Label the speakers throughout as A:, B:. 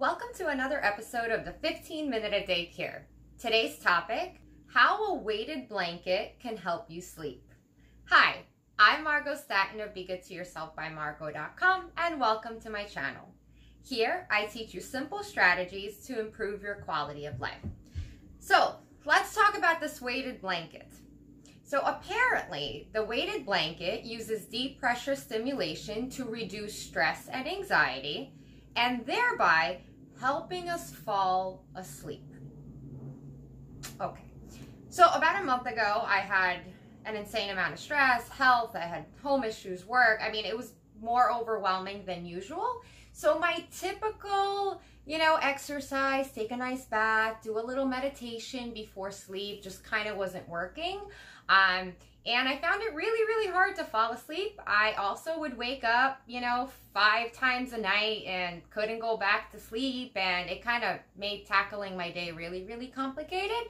A: Welcome to another episode of the 15-Minute a Day Cure. Today's topic, how a weighted blanket can help you sleep. Hi, I'm Margot Staten of BeGoodToYourselfByMargot.com and welcome to my channel. Here, I teach you simple strategies to improve your quality of life. So, let's talk about this weighted blanket. So apparently, the weighted blanket uses deep pressure stimulation to reduce stress and anxiety, and thereby helping us fall asleep. Okay, so about a month ago, I had an insane amount of stress, health, I had home issues, work. I mean, it was more overwhelming than usual. So my typical, exercise, take a nice bath, do a little meditation before sleep just kind of wasn't working. And I found it really, really hard to fall asleep. I also would wake up, 5 times a night and couldn't go back to sleep. And it kind of made tackling my day really, really complicated.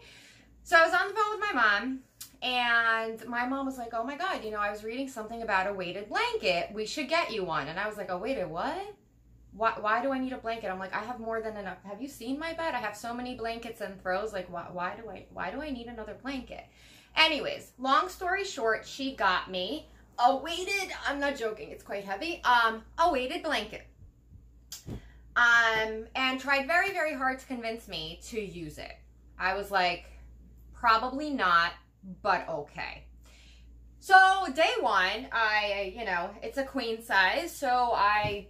A: So I was on the phone with my mom, and my mom was like, oh my God, I was reading something about a weighted blanket. We should get you one. And I was like, oh, wait, what? Why do I need a blanket? I'm like, I have more than enough. Have you seen my bed? I have so many blankets and throws. Like, why do I need another blanket? Anyways, long story short, she got me a weighted, I'm not joking, it's quite heavy, a weighted blanket. And tried very, very hard to convince me to use it. I was like, probably not, but okay. So day one, it's a queen size, so I,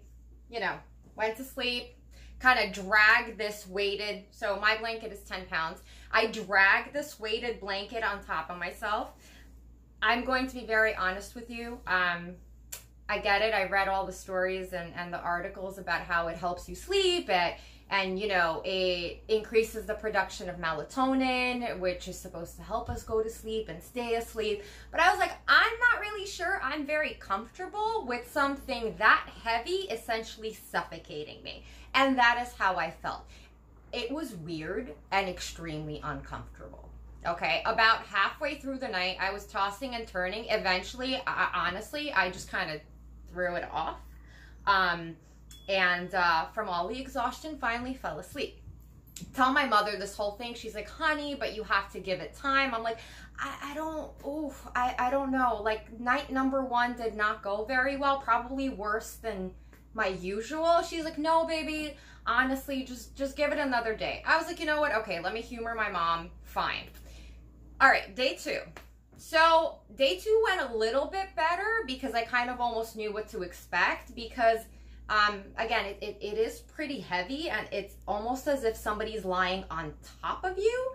A: went to sleep, kind of dragged this weighted, so my blanket is 10 pounds. I dragged this weighted blanket on top of myself. I'm going to be very honest with you. I get it. I read all the stories and the articles about how it helps you sleep and it increases the production of melatonin, which is supposed to help us go to sleep and stay asleep. But I was like, I'm not really sure I'm very comfortable with something that heavy essentially suffocating me. And that is how I felt. It was weird and extremely uncomfortable. Okay, about halfway through the night, I was tossing and turning. Eventually, honestly, I just kind of threw it off. From all the exhaustion, finally fell asleep. Tell my mother this whole thing. She's like, honey, but you have to give it time. I'm like, I don't know. Like, night number one did not go very well, probably worse than my usual. She's like, no, baby, honestly, just give it another day. I was like, you know what? Okay, let me humor my mom. Fine. All right, day two. So day two went a little bit better because I kind of almost knew what to expect because, again, it is pretty heavy and it's almost as if somebody's lying on top of you.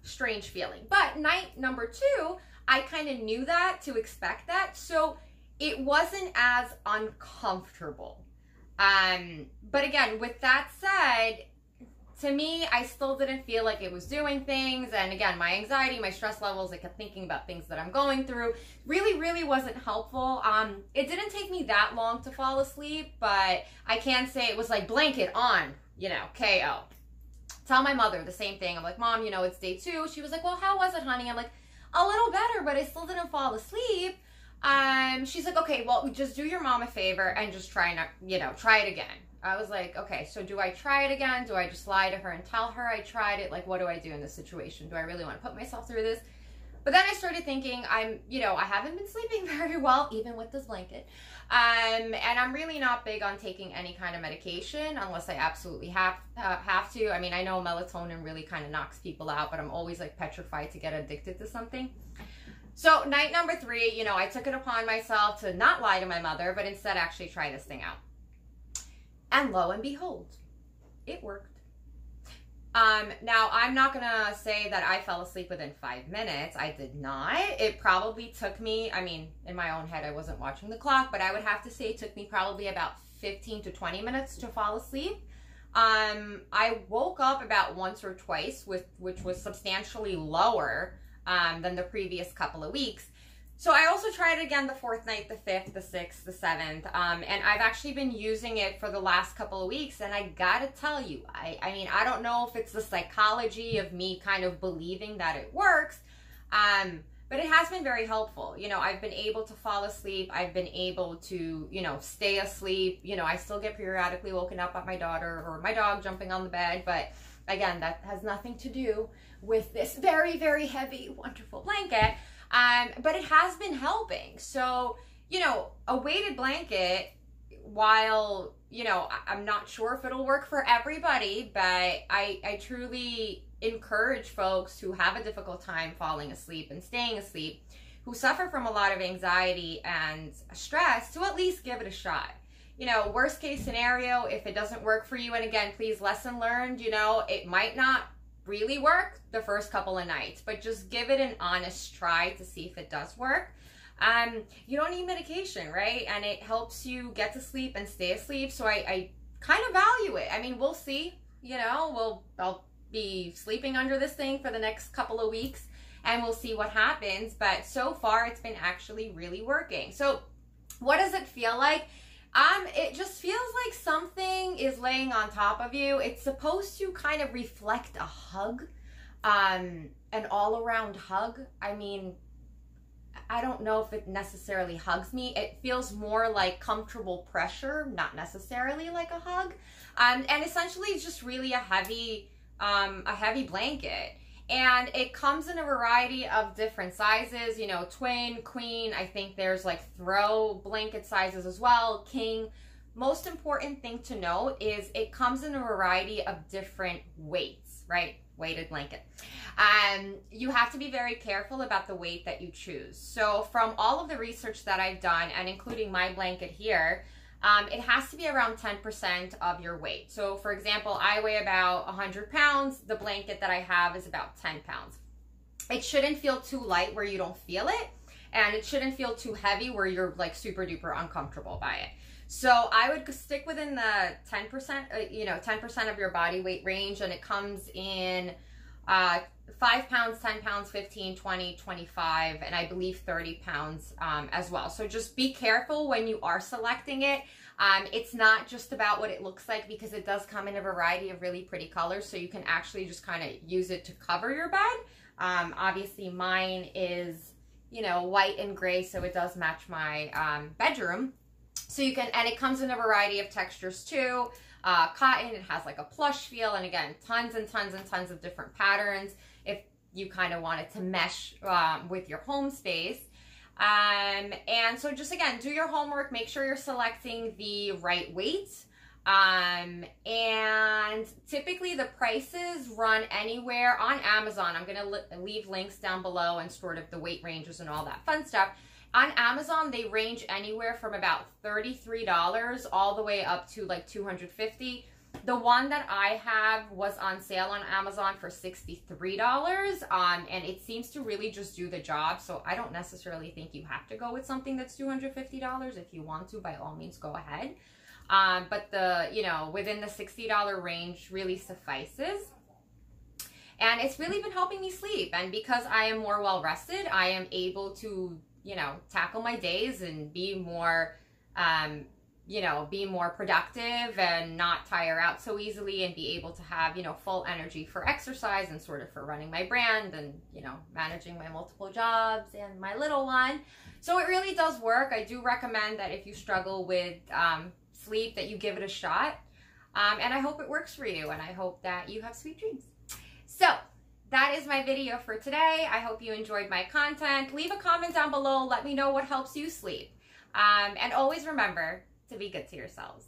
A: Strange feeling. But night number two, I kind of knew that, to expect that. So it wasn't as uncomfortable. But again, with that said, to me, I still didn't feel like it was doing things. And again, my anxiety, my stress levels, I kept thinking about things that I'm going through. Really, really wasn't helpful. It didn't take me that long to fall asleep, but I can say it was like blanket on, KO. Tell my mother the same thing. I'm like, Mom, it's day two. She was like, well, how was it, honey? I'm like, a little better, but I still didn't fall asleep. She's like, okay, well, just do your mom a favor and just try it again. I was like, okay, so do I try it again? Do I just lie to her and tell her I tried it? Like, what do I do in this situation? Do I really want to put myself through this? But then I started thinking, I haven't been sleeping very well, even with this blanket. And I'm really not big on taking any kind of medication unless I absolutely have to. I mean, I know melatonin really kind of knocks people out, but I'm always like petrified to get addicted to something. So night number three, I took it upon myself to not lie to my mother, but instead actually try this thing out. And lo and behold, it worked. Now, I'm not going to say that I fell asleep within 5 minutes. I did not. It probably took me, in my own head, I wasn't watching the clock, but I would have to say it took me probably about 15 to 20 minutes to fall asleep. I woke up about once or twice, which was substantially lower than the previous couple of weeks. So I also tried it again the fourth night, the fifth, the sixth, the seventh, and I've actually been using it for the last couple of weeks, and I gotta tell you, I don't know if it's the psychology of me kind of believing that it works, but it has been very helpful. You know, I've been able to fall asleep. I've been able to, you know, stay asleep. You know, I still get periodically woken up by my daughter or my dog jumping on the bed, but again, that has nothing to do with this very, very heavy, wonderful blanket. But it has been helping. So, you know, a weighted blanket, while, you know, I'm not sure if it'll work for everybody, but I truly encourage folks who have a difficult time falling asleep and staying asleep, who suffer from a lot of anxiety and stress, to at least give it a shot. You know, worst case scenario, if it doesn't work for you, and again, please, lesson learned, you know, it might not really work the first couple of nights, but just give it an honest try to see if it does work. You don't need medication, right? And it helps you get to sleep and stay asleep. So I kind of value it. I mean, we'll see, you know, I'll be sleeping under this thing for the next couple of weeks and we'll see what happens. But so far it's been actually really working. So what does it feel like? It just feels like something is laying on top of you. It's supposed to kind of reflect a hug, an all-around hug. I mean, I don't know if it necessarily hugs me. It feels more like comfortable pressure, not necessarily like a hug. And essentially it's just really a heavy blanket. And it comes in a variety of different sizes, you know, twin, queen. I think there's like throw blanket sizes as well, king. Most important thing to note is it comes in a variety of different weights, right? Weighted blanket. You have to be very careful about the weight that you choose. So from all of the research that I've done, and including my blanket here, it has to be around 10% of your weight. So for example, I weigh about 100 pounds. The blanket that I have is about 10 pounds. It shouldn't feel too light where you don't feel it, and it shouldn't feel too heavy where you're like super duper uncomfortable by it. So I would stick within the 10%, you know, 10% of your body weight range, and it comes in 5 pounds, 10 pounds, 15, 20, 25, and I believe 30 pounds as well. So just be careful when you are selecting it. It's not just about what it looks like, because it does come in a variety of really pretty colors, so you can actually just kind of use it to cover your bed. Obviously mine is, you know, white and gray, so it does match my bedroom. So you can, and it comes in a variety of textures too. Cotton, it has like a plush feel, and again, tons and tons and tons of different patterns if you kind of want it to mesh with your home space. And so just again, do your homework, make sure you're selecting the right weight. And typically the prices run anywhere on Amazon. I'm going to leave links down below and sort of the weight ranges and all that fun stuff. On Amazon, they range anywhere from about $33 all the way up to like $250. The one that I have was on sale on Amazon for $63, and it seems to really just do the job. So I don't necessarily think you have to go with something that's $250. If you want to, by all means, go ahead. But the, you know, within the $60 range really suffices. And it's really been helping me sleep. And because I am more well rested, I am able to, you know, tackle my days and be more, you know, be more productive and not tire out so easily, and be able to have, you know, full energy for exercise and sort of for running my brand and, you know, managing my multiple jobs and my little one. So it really does work. I do recommend that if you struggle with sleep, that you give it a shot. And I hope it works for you, and I hope that you have sweet dreams. So that is my video for today. I hope you enjoyed my content. Leave a comment down below. Let me know what helps you sleep. And always remember to be good to yourselves.